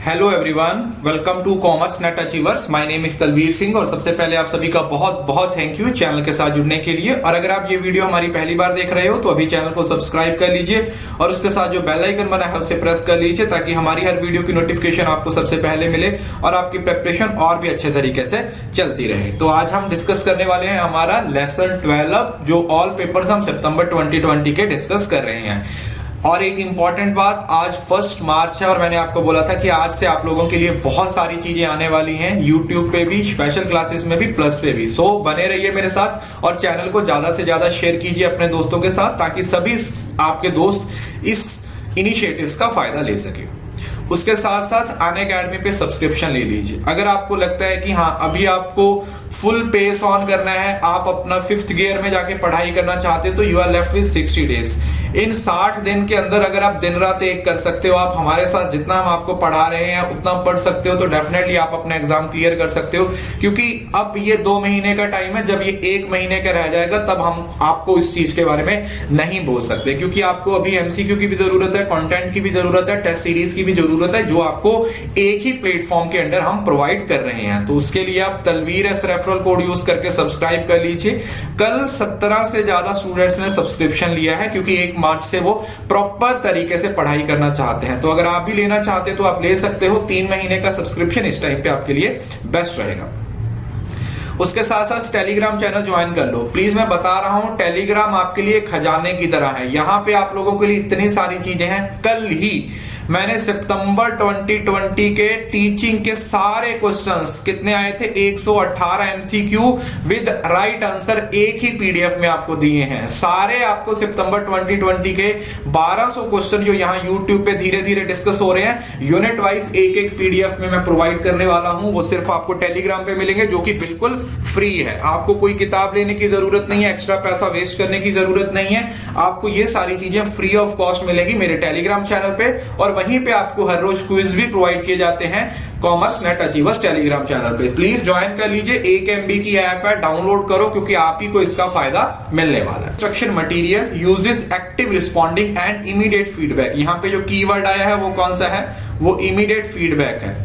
Hello everyone, welcome to Commerce Net Achievers. My name is Talveer Singh और सबसे पहले आप सभी का बहुत बहुत थैंक यू चैनल के साथ जुड़ने के लिए। और अगर आप ये वीडियो हमारी पहली बार देख रहे हो तो अभी चैनल को सब्सक्राइब कर लीजिए और उसके साथ जो बेल आइकन बना है उसे प्रेस कर लीजिए ताकि हमारी हर वीडियो की नोटिफिकेशन आपको सबसे पहले मिले और आपकी प्रिपरेशन और भी अच्छे तरीके से चलती रहे। तो आज हम डिस्कस करने वाले हैं हमारा लेसन 12 जो ऑल पेपर्स हम सितंबर 2020 के डिस्कस कर रहे हैं। और एक इंपॉर्टेंट बात, आज 1 मार्च है और मैंने आपको बोला था कि आज से आप लोगों के लिए बहुत सारी चीजें आने वाली हैं, यूट्यूब पे भी, स्पेशल क्लासेस में भी, प्लस पे भी। सो बने रहिए मेरे साथ और चैनल को ज्यादा से ज्यादा शेयर कीजिए अपने दोस्तों के साथ ताकि सभी आपके दोस्त इस इनिशिएटिव्स का फायदा ले सके। उसके साथ साथ अनअकैडमी पे सब्सक्रिप्शन ले लीजिए। अगर आपको लगता है कि हाँ अभी आपको फुल पेस ऑन करना है, आप अपना 5th गियर में जाके पढ़ाई करना चाहते हो तो you are left with 60 days. इन 60 दिन के अंदर अगर आप दिन रात एक कर सकते हो, आप हमारे साथ जितना हम आपको पढ़ा रहे हैं उतना पढ़ सकते हो तो डेफिनेटली आप अपना एग्जाम क्लियर कर सकते हो। क्योंकि अब ये 2 महीने का टाइम है, जब ये 1 महीने का रह जाएगा तब हम आपको इस चीज के बारे में नहीं बोल सकते, क्योंकि आपको अभी एमसीक्यू की भी जरूरत है, कंटेंट की भी जरूरत है, टेस्ट सीरीज की भी जरूरत है, जो आपको एक ही प्लेटफॉर्म के अंदर हम प्रोवाइड कर रहे हैं। तो उसके लिए आप Talveer S referral code use करके सब्सक्राइब कर लीजिए। कल 17 से ज्यादा स्टूडेंट्स ने सब्सक्रिप्शन लिया है क्योंकि 1 मार्च से वो प्रॉपर तरीके से पढ़ाई करना चाहते हैं। तो अगर आप भी लेना चाहते हो तो आप ले सकते हो। 3 महीने का सब्सक्रिप्शन इस टाइम पे आपके लिए बेस्ट रहेगा। उसके साथ साथ टेलीग्राम चैनल ज्वाइन कर लो प्लीज। मैं बता रहा हूं टेलीग्राम आपके लिए खजाने की तरह है। यहां पे आप लोगों के लिए इतनी सारी चीजें हैं। कल ही मैंने सितंबर 2020 के टीचिंग के सारे क्वेश्चंस कितने आए थे, 118 एमसीक्यू विद राइट आंसर एक ही पीडीएफ में आपको दिए हैं। सारे आपको सितंबर 2020 के 1200 क्वेश्चन जो यहाँ यूट्यूब पे धीरे धीरे डिस्कस हो रहे हैं, यूनिट वाइज एक एक पीडीएफ में मैं प्रोवाइड करने वाला हूं। वो सिर्फ आपको टेलीग्राम पे मिलेंगे जो कि बिल्कुल फ्री है। आपको कोई किताब लेने की जरूरत नहीं है, एक्स्ट्रा पैसा वेस्ट करने की जरूरत नहीं है। आपको ये सारी चीजें फ्री ऑफ कॉस्ट मिलेगी मेरे टेलीग्राम चैनल पे। और वहीं पे आपको हर रोज क्विज भी प्रोवाइड किए जाते हैं commerce Net achievers Telegram channel पे। प्लीज ज्वाइन कर लीजिए। 1 MB की ऐप है, डाउनलोड करो क्योंकि आप ही को इसका फायदा मिलने वाला है। Instruction material usages active responding and immediate feedback. यहाँ पे जो कीवर्ड आया है वो कौन सा है, वो इमीडिएट फीडबैक है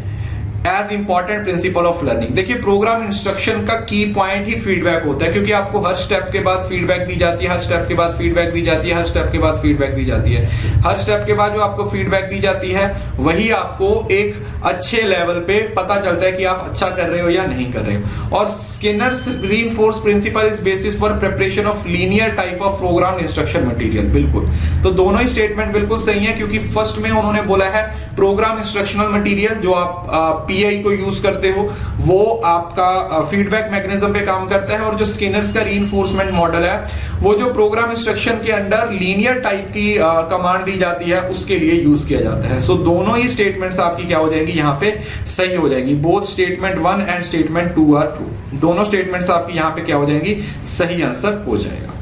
as important principle of learning. देखिए प्रोग्राम इंस्ट्रक्शन का की पॉइंट ही फीडबैक होता है, क्योंकि आपको हर स्टेप के बाद फीडबैक दी जाती है, हर स्टेप के बाद फीडबैक दी जाती है, हर स्टेप के बाद फीडबैक दी जाती है। हर स्टेप के बाद जो आपको फीडबैक दी जाती है वही आपको एक अच्छे लेवल पे पता चलता है कि आप अच्छा कर रहे हो या नहीं कर रहे हो। और Skinner's reinforce principle is basis for preparation of linear type of programme instruction material. बिल्कुल, तो दोनों ही स्टेटमेंट बिल्कुल सही है, क्योंकि फर्स्ट में उन्होंने बोला है प्रोग्राम इंस्ट्रक्शनल मटेरियल जो आप पीआई को यूज करते हो वो आपका फीडबैक मैकेनिज्म पे काम करता है, और जो स्किनर्स का रीइंफोर्समेंट मॉडल है वो जो प्रोग्राम इंस्ट्रक्शन के अंदर लीनियर टाइप की कमांड दी जाती है उसके लिए यूज किया जाता है। सो दोनों ही स्टेटमेंट्स आपकी क्या हो जाएंगी, यहाँ पे सही हो जाएंगी। Both statement 1 and statement 2 are true. दोनों स्टेटमेंट्स आपकी यहाँ पे क्या हो जाएंगी, सही आंसर हो जाएगा।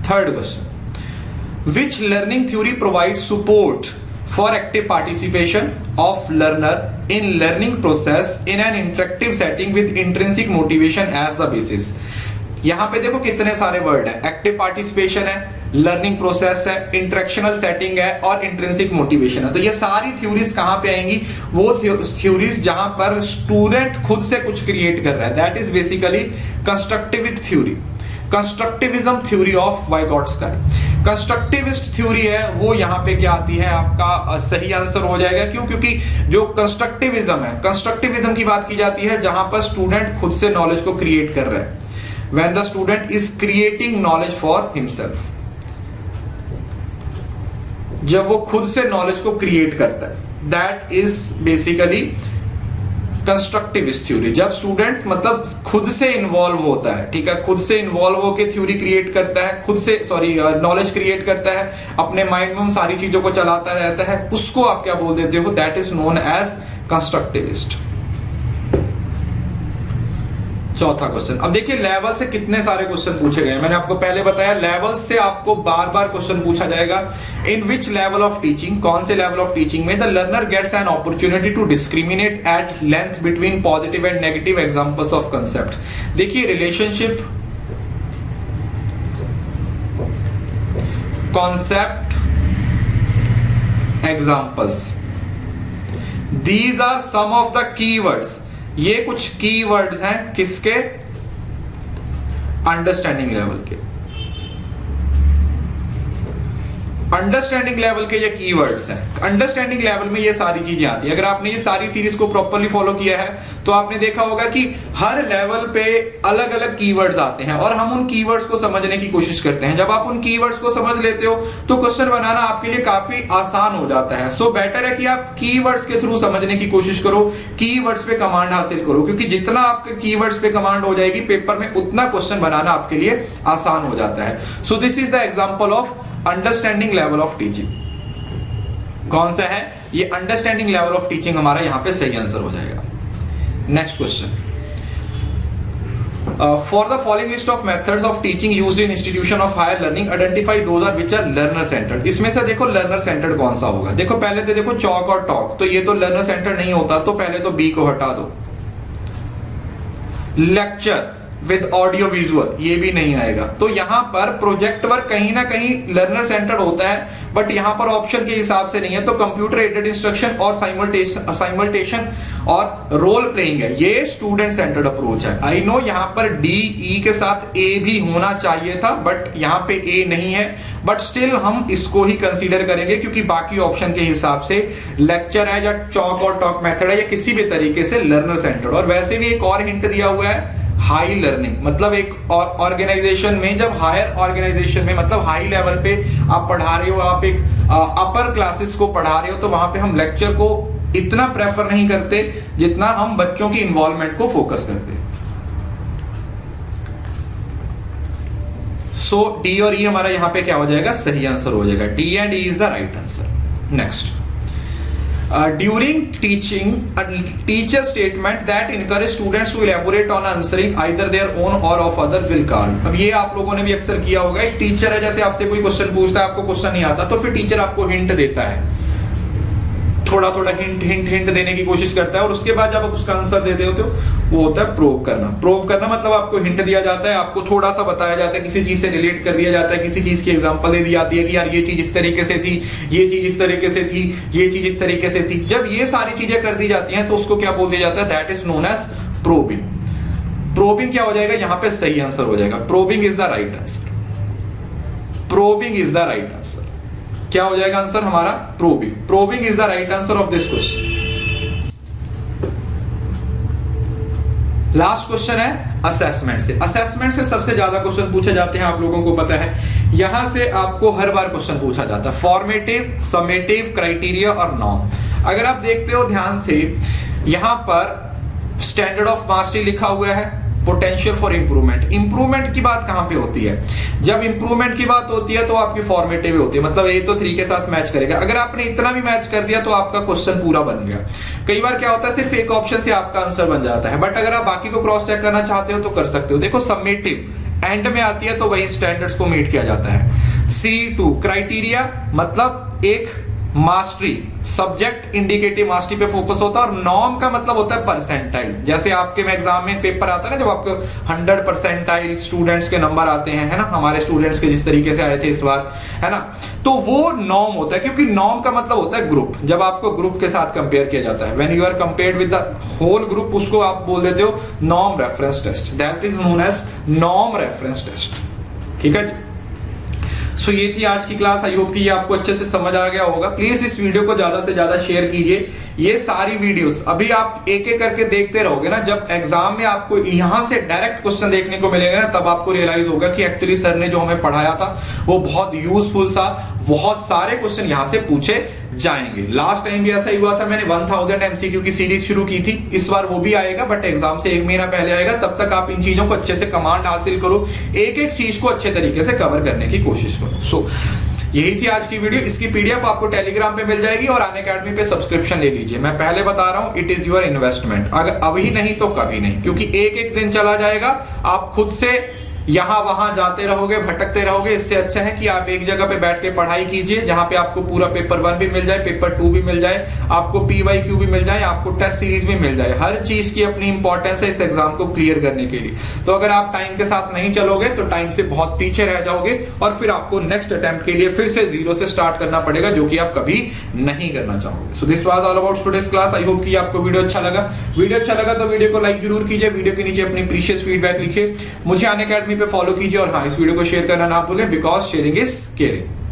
Third question, which learning theory provides support for active participation of learner in learning process in an interactive setting with intrinsic motivation as the basis। यहां पे देखो कितने सारे वर्ड है, एक्टिव पार्टिसिपेशन है, लर्निंग प्रोसेस है, इंटरेक्शनल सेटिंग है और इंट्रिंसिक मोटिवेशन है। तो ये सारी थ्योरीज कहां पे आएंगी, वो थ्योरीज जहां पर स्टूडेंट खुद से कुछ क्रिएट कर रहा है, that is basically constructivist theory, constructivism theory of Vygotsky. Constructivist theory है वो यहाँ पे क्या आती है, आपका सही आंसर हो जाएगा। क्यों, क्योंकि जो कंस्ट्रक्टिविज्म है, कंस्ट्रक्टिविज्म की बात की जाती है जहां पर स्टूडेंट खुद से नॉलेज को क्रिएट कर रहा है, when the student is creating knowledge for himself. जब वो खुद से नॉलेज को क्रिएट करता है, that is basically constructivist theory. जब स्टूडेंट मतलब खुद से इन्वॉल्व होता है, ठीक है, खुद से इन्वॉल्व होकर थ्योरी क्रिएट करता है, खुद से नॉलेज क्रिएट करता है, अपने माइंड में उन सारी चीजों को चलाता रहता है, उसको आप क्या बोल देते हो, that is known as constructivist. चौथा क्वेश्चन, अब देखिए लेवल से कितने सारे क्वेश्चन पूछे गए। मैंने आपको पहले बताया लेवल से आपको बार बार क्वेश्चन पूछा जाएगा। In which level of teaching, कौन से लेवल ऑफ टीचिंग में the learner gets an opportunity to discriminate at length between positive and negative examples of concept. देखिए relationship, concept, examples, these are some of the keywords, ये कुछ keywords हैं किसके, understanding level के। Understanding level के ये keywords हैं। Understanding level में ये सारी चीजें आती है। अगर आपने ये सारी सीरीज को प्रॉपर्ली फॉलो किया है तो आपने देखा होगा कि हर लेवल पे अलग अलग कीवर्ड्स आते हैं और हम उन कीवर्ड्स को समझने की कोशिश करते हैं। जब आप उन कीवर्ड्स को समझ लेते हो तो क्वेश्चन बनाना आपके लिए काफी आसान हो जाता है। सो बेटर है कि आप कीवर्ड्स के थ्रू समझने की कोशिश करो, कीवर्ड्स पे कमांड हासिल करो, क्योंकि जितना आपके कीवर्ड्स पे कमांड हो जाएगी पेपर में उतना क्वेश्चन बनाना आपके लिए आसान हो जाता है। So this is the example of understanding level of teaching. कौन सा है ये अंडरस्टैंडिंग लेवल ऑफ टीचिंग, हमारा यहां पे सही आंसर हो जाएगा। Next question, for the following list of methods of teaching used in institution of higher learning identify those are which are learner centred. इसमें से देखो लर्नर सेंटर्ड कौन सा होगा। देखो पहले तो देखो चॉक और टॉक, तो ये तो लर्नर सेंटर्ड नहीं होता, तो पहले तो बी को हटा दो। लेक्चर विद ऑडियो विजुअल, ये भी नहीं आएगा। तो यहां पर प्रोजेक्ट वर्क कहीं ना कहीं लर्नर सेंटर्ड होता है, बट यहां पर ऑप्शन के हिसाब से नहीं है। तो कंप्यूटर एडेड इंस्ट्रक्शन और साइमल्टेशन और रोल प्लेइंग है, ये स्टूडेंट सेंटर्ड अप्रोच है। आई नो यहां पर डी ई के साथ ए भी होना चाहिए था, बट यहां पे ए नहीं है, बट स्टिल हम इसको ही कंसीडर करेंगे क्योंकि बाकी ऑप्शन के हिसाब से लेक्चर है या चॉक और टॉक मेथड है या किसी भी तरीके से लर्नर सेंटर्ड। और वैसे भी एक और हिंट दिया हुआ है, हाई लर्निंग, मतलब एक ऑर्गेनाइजेशन में, जब हायर ऑर्गेनाइजेशन में मतलब हाई लेवल पे आप पढ़ा रहे हो, आप एक अपर क्लासेस को पढ़ा रहे हो, तो वहां पे हम लेक्चर को इतना प्रेफर नहीं करते जितना हम बच्चों की इन्वॉल्वमेंट को फोकस करते। सो डी और ई हमारा यहां पे क्या हो जाएगा, सही आंसर हो जाएगा। D and E is the right answer. Next, during teaching, a teacher statement that encourage students to elaborate on answering either their own or of other will call। अब ये आप लोगों ने भी अक्सर किया होगा, एक टीचर है, जैसे आपसे कोई क्वेश्चन पूछता है, आपको क्वेश्चन नहीं आता, तो फिर टीचर आपको हिंट देता है, थोड़ा थोड़ा हिंट देने की कोशिश करता है, और उसके बाद जब आप उसका आंसर दे देते हो वो होता है प्रूव करना। प्रूव करना मतलब आपको हिंट दिया जाता है, आपको थोड़ा सा बताया जाता है, किसी चीज से रिलेट कर दिया जाता है, किसी चीज की एग्जांपल दे दी जाती है कि यार ये चीज इस तरीके से थी, ये चीज इस तरीके से थी, ये चीज इस तरीके से थी। जब ये सारी चीजें कर दी जाती हैं तो उसको क्या बोल दिया जाता है, that is known as probing. Probing क्या हो जाएगा, यहां पे सही आंसर हो जाएगा। Probing is the right answer. Probing is the right answer. क्या हो जाएगा आंसर हमारा, probing. Probing is the right answer of this question. Last question है असेसमेंट से। असेसमेंट से सबसे ज्यादा क्वेश्चन पूछे जाते हैं, आप लोगों को पता है। यहां से आपको हर बार क्वेश्चन पूछा जाता है, फॉर्मेटिव, समेटिव, क्राइटेरिया और नॉर्म। अगर आप देखते हो ध्यान से, यहां पर स्टैंडर्ड ऑफ मास्टरी लिखा हुआ है, पोटेंशियल फॉर इंप्रूवमेंट। इंप्रूवमेंट की बात कहां पे होती है, जब इंप्रूवमेंट की बात होती है तो आपकी फॉर्मेटिव होती है, मतलब ए तो 3 के साथ मैच करेगा। अगर आपने इतना भी मैच कर दिया तो आपका क्वेश्चन पूरा बन गया। कई बार क्या होता है, सिर्फ एक ऑप्शन से आपका आंसर बन जाता है, बट अगर आप बाकी को क्रॉस चेक करना चाहते हो तो कर सकते हो। देखो समेटिव एंड में आती है तो वही स्टैंडर्ड्स को मीट किया जाता है। C2 क्राइटेरिया मतलब एक मास्टरी, सब्जेक्ट इंडिकेटिव मास्टरी पे फोकस होता है, और नॉर्म का मतलब होता है परसेंटाइल। जैसे आपके में एग्जाम में पेपर आता है ना, जब आपको 100 परसेंटाइल स्टूडेंट्स के नंबर आते हैं, है ना, हमारे स्टूडेंट्स के जिस तरीके से आए थे इस बार, है ना, तो वो नॉर्म होता है, क्योंकि नॉर्म का मतलब होता है ग्रुप। जब आपको ग्रुप के साथ कंपेयर किया जाता है, when you are compared with the whole group, उसको आप बोल देते हो norm reference test, that is known as norm reference test. ठीक है जी। सो ये थी आज की क्लास। आई होप कि ये आपको अच्छे से समझ आ गया होगा। प्लीज इस वीडियो को ज्यादा से ज्यादा शेयर कीजिए। ये सारी वीडियोस अभी आप एक एक करके देखते रहोगे ना, जब एग्जाम में आपको यहां से डायरेक्ट क्वेश्चन देखने को मिलेगा ना, तब आपको रियलाइज होगा कि एक्चुअली सर ने जो हमें पढ़ाया था वो बहुत यूजफुल सा, बहुत सारे क्वेश्चन यहां से पूछे जाएंगे। लास्ट टाइम भी ऐसा ही हुआ था, मैंने 1000 एमसीक्यू की सीरीज शुरू की थी, इस बार वो भी आएगा, बट एग्जाम से 1 महीना पहले आएगा। तब तक आप इन चीजों को अच्छे से कमांड हासिल करो, एक एक चीज को अच्छे तरीके से कवर करने की कोशिश करो। सो यही थी आज की वीडियो। इसकी पीडीएफ आपको टेलीग्राम पे मिल जाएगी और अन अकेडमी पे सब्सक्रिप्शन ले लीजिए। मैं पहले बता रहा हूं, इट इज योर इन्वेस्टमेंट। अगर अभी नहीं तो कभी नहीं, क्योंकि एक एक दिन चला जाएगा, आप खुद से यहाँ वहां जाते रहोगे, भटकते रहोगे। इससे अच्छा है कि आप एक जगह पे बैठ के पढ़ाई कीजिए, जहां पे आपको पूरा पेपर 1 भी मिल जाए, पेपर 2 भी मिल जाए, आपको PYQ भी मिल जाए, आपको टेस्ट सीरीज भी मिल जाए। हर चीज की अपनी इंपॉर्टेंस है इस एग्जाम को क्लियर करने के लिए। तो अगर आप टाइम के साथ नहीं चलोगे तो टाइम से बहुत पीछे रह जाओगे और फिर आपको नेक्स्ट अटेम्प्ट के लिए फिर से जीरो से स्टार्ट करना पड़ेगा, जो कि आप कभी नहीं करना चाहोगे। So this was all about today's class. I hope कि आपको वीडियो अच्छा लगा। वीडियो अच्छा लगा तो वीडियो को लाइक जरूर कीजिए, वीडियो के नीचे अपनी प्रीशियस फीडबैक लिखिए, मुझे अनअकैडमी पे फॉलो कीजिए और हाँ, इस वीडियो को शेयर करना ना भूलें, बिकॉज शेयरिंग इज केयरिंग।